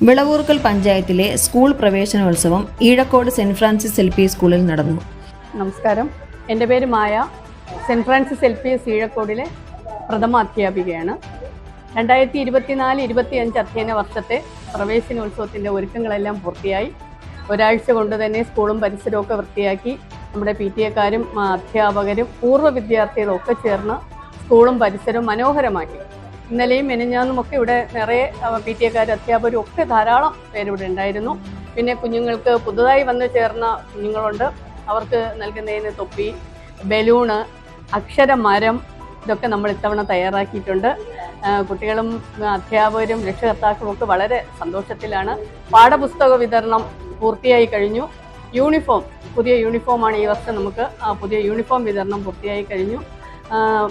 വിളവൂർക്കൽ പഞ്ചായത്തിലെ സ്കൂൾ പ്രവേശനോത്സവം Eezhakkode saint Francis LP സ്കൂളിൽ നടന്നു. നമസ്കാരം, എൻ്റെ പേര് മായ. സെന്റ് ഫ്രാൻസിസ് LPS ഈഴക്കോടിലെ പ്രഥമ അധ്യാപികയാണ്. 2024-25 അധ്യയന വർഷത്തെ പ്രവേശനോത്സവത്തിൻ്റെ ഒരുക്കങ്ങളെല്ലാം പൂർത്തിയായി. ഒരാഴ്ച കൊണ്ട് തന്നെ സ്കൂളും പരിസരവും ഒക്കെ വൃത്തിയാക്കി നമ്മുടെ PTA-കാരും അധ്യാപകരും പൂർവ്വ വിദ്യാർത്ഥികളും ഒക്കെ ചേർന്ന് സ്കൂളും പരിസരവും മനോഹരമാക്കി. ഇന്നലെയും മെനഞ്ഞാന്നുമൊക്കെ ഇവിടെ നിറയെ PTA-കാരും അധ്യാപകരും ഒക്കെ ധാരാളം പേരിവിടെ ഉണ്ടായിരുന്നു. പിന്നെ കുഞ്ഞുങ്ങൾക്ക് പുതുതായി വന്നു ചേർന്ന കുഞ്ഞുങ്ങളുണ്ട്. അവർക്ക് നൽകുന്നതിന് തൊപ്പി, ബലൂണ്, അക്ഷരമരം ഇതൊക്കെ നമ്മൾ ഇത്തവണ തയ്യാറാക്കിയിട്ടുണ്ട്. കുട്ടികളും അധ്യാപകരും രക്ഷകർത്താക്കളും ഒക്കെ വളരെ സന്തോഷത്തിലാണ്. പാഠപുസ്തക വിതരണം പൂർത്തിയായി കഴിഞ്ഞു. പുതിയ യൂണിഫോമാണ് ഈ വർഷം. നമുക്ക് പുതിയ യൂണിഫോം വിതരണം പൂർത്തിയായി കഴിഞ്ഞു.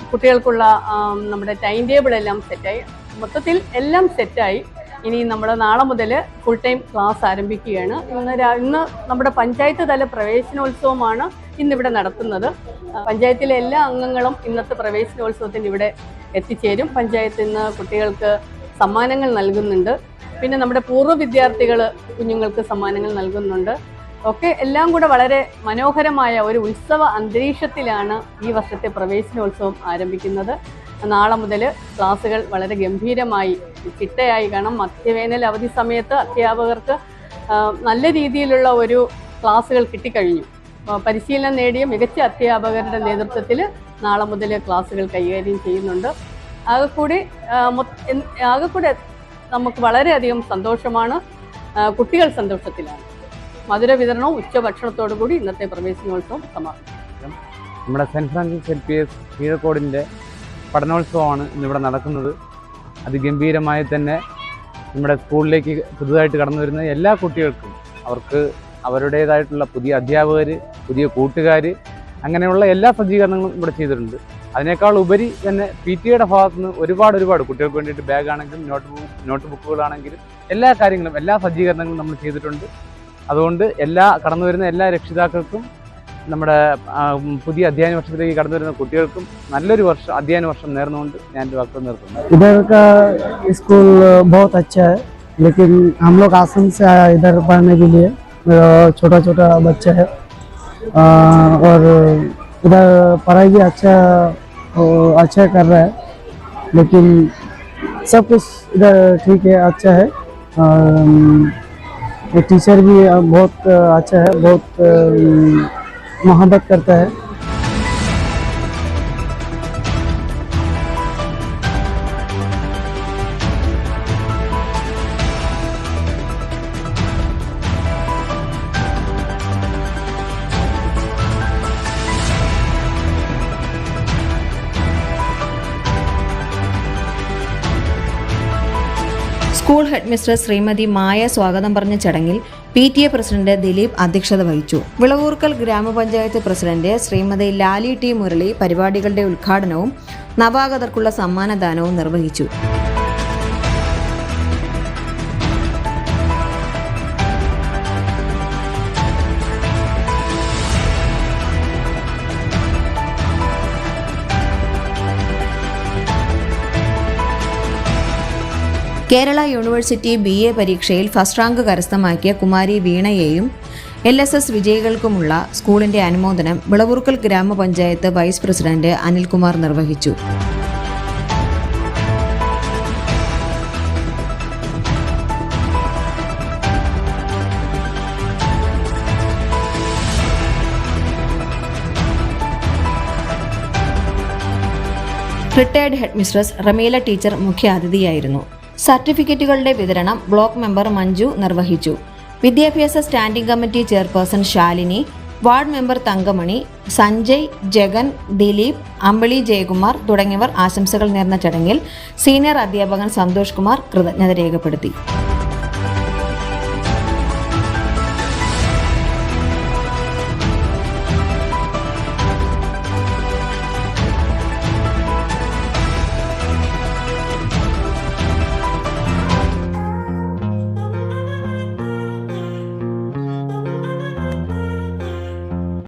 കുട്ടികൾക്കുള്ള നമ്മുടെ ടൈം ടേബിൾ എല്ലാം സെറ്റായി. മൊത്തത്തിൽ എല്ലാം സെറ്റായി. ഇനി നമ്മൾ നാളെ മുതൽ ഫുൾ ടൈം ക്ലാസ് ആരംഭിക്കുകയാണ്. ഇന്ന് നമ്മുടെ പഞ്ചായത്ത് തല പ്രവേശനോത്സവമാണ് ഇന്നിവിടെ നടത്തുന്നത്. പഞ്ചായത്തിലെ എല്ലാ അംഗങ്ങളും ഇന്നത്തെ പ്രവേശനോത്സവത്തിന് ഇവിടെ എത്തിച്ചേരും. പഞ്ചായത്തിൽ നിന്ന് കുട്ടികൾക്ക് സമ്മാനങ്ങൾ നൽകുന്നുണ്ട്. പിന്നെ നമ്മുടെ പൂർവ്വ വിദ്യാർത്ഥികൾ കുഞ്ഞുങ്ങൾക്ക് സമ്മാനങ്ങൾ നൽകുന്നുണ്ട്. ഒക്കെ എല്ലാം കൂടെ വളരെ മനോഹരമായ ഒരു ഉത്സവ അന്തരീക്ഷത്തിലാണ് ഈ വർഷത്തെ പ്രവേശനോത്സവം ആരംഭിക്കുന്നത്. നാളെ മുതൽ ക്ലാസ്സുകൾ വളരെ ഗംഭീരമായി ചിട്ടയായി കാണാം. മധ്യവേനൽ അവധി സമയത്ത് അധ്യാപകർക്ക് നല്ല രീതിയിലുള്ള ഒരു ക്ലാസ്സുകൾ കിട്ടിക്കഴിഞ്ഞു. പരിശീലനം നേടിയ മികച്ച അധ്യാപകരുടെ നേതൃത്വത്തിൽ നാളെ മുതൽ ക്ലാസ്സുകൾ കൈകാര്യം ചെയ്യുന്നുണ്ട്. ആകെക്കൂടെ നമുക്ക് വളരെയധികം സന്തോഷമാണ്. കുട്ടികൾ സന്തോഷത്തിലാണ്. മധുര വിതരണവും ഉച്ചഭക്ഷണത്തോടു കൂടി ഇന്നത്തെ പ്രവേശനോത്സവം സമാപിക്കും. നമ്മുടെ സെന്റ് ഫ്രാൻസിസ് LPS ഈഴക്കോടിൻ്റെ പഠനോത്സവമാണ് ഇന്നിവിടെ നടക്കുന്നത്. അതിഗംഭീരമായി തന്നെ നമ്മുടെ സ്കൂളിലേക്ക് പുതുതായിട്ട് കടന്നു വരുന്ന എല്ലാ കുട്ടികൾക്കും അവർക്ക് അവരുടേതായിട്ടുള്ള പുതിയ അധ്യാപകർ, പുതിയ കൂട്ടുകാർ, അങ്ങനെയുള്ള എല്ലാ സജ്ജീകരണങ്ങളും ഇവിടെ ചെയ്തിട്ടുണ്ട്. അതിനേക്കാൾ ഉപരി തന്നെ PTA-യുടെ ഭാഗത്തു നിന്ന് ഒരുപാട് കുട്ടികൾക്ക് വേണ്ടിയിട്ട് ബാഗാണെങ്കിലും നോട്ട് ബുക്കുകളാണെങ്കിലും എല്ലാ കാര്യങ്ങളും, എല്ലാ സജ്ജീകരണങ്ങളും നമ്മൾ ചെയ്തിട്ടുണ്ട്. അതുകൊണ്ട് കടന്നു വരുന്ന എല്ലാ രക്ഷിതാക്കൾക്കും നമ്മുടെ പുതിയ അധ്യയന വർഷത്തിലേക്ക് കടന്നു വരുന്ന കുട്ടികൾക്കും നല്ലൊരു അധ്യയന വർഷം നേർന്നുകൊണ്ട് ഞാൻ എൻ്റെ വാക്കുകൾ നിർത്തുന്നു. इधर का स्कूल बहुत अच्छा है, लेकिन हम लोग आसाम से आया इधर पढ़ने के लिए. मेरा छोटा बच्चा है और इधर पढ़ाई भी अच्छा कर रहा है. लेकिन सब कुछ इधर ठीक है, अच्छा है. टीचर भी बहुत अच्छा है, बहुत मोहब्बत करता है. സ്കൂൾ ഹെഡ് മിസ്ട്രസ് ശ്രീമതി മായ സ്വാഗതം പറഞ്ഞ ചടങ്ങിൽ PTA പ്രസിഡന്റ് ദിലീപ് അധ്യക്ഷത വഹിച്ചു. വിളവൂർക്കൽ ഗ്രാമപഞ്ചായത്ത് പ്രസിഡന്റ് ശ്രീമതി ലാലി T. മുരളി പരിപാടികളുടെ ഉദ്ഘാടനവും നവാഗതർക്കുള്ള സമ്മാനദാനവും നിർവഹിച്ചു. കേരള യൂണിവേഴ്സിറ്റി BA പരീക്ഷയിൽ ഫസ്റ്റ് റാങ്ക് കരസ്ഥമാക്കിയ കുമാരി വീണയെയും LSS വിജയികൾക്കുമുള്ള സ്കൂളിന്റെ അനുമോദനം വിളവൂർക്കൽ ഗ്രാമപഞ്ചായത്ത് വൈസ് പ്രസിഡന്റ് അനിൽകുമാർ നിർവഹിച്ചു. Retired headmistress Rameela teacher മുഖ്യാതിഥിയായിരുന്നു. സർട്ടിഫിക്കറ്റുകളുടെ വിതരണം ബ്ലോക്ക് മെമ്പർ മഞ്ജു നിർവഹിച്ചു. വിദ്യാഭ്യാസ standing committee chairperson Shalini, ward member Thankamani, Sanjay, Jagan, Dileep, Ambili Jayakumar തുടങ്ങിയവർ ആശംസകൾ നേർന്ന ചടങ്ങിൽ സീനിയർ അധ്യാപകൻ സന്തോഷ് കുമാർ കൃതജ്ഞത രേഖപ്പെടുത്തി.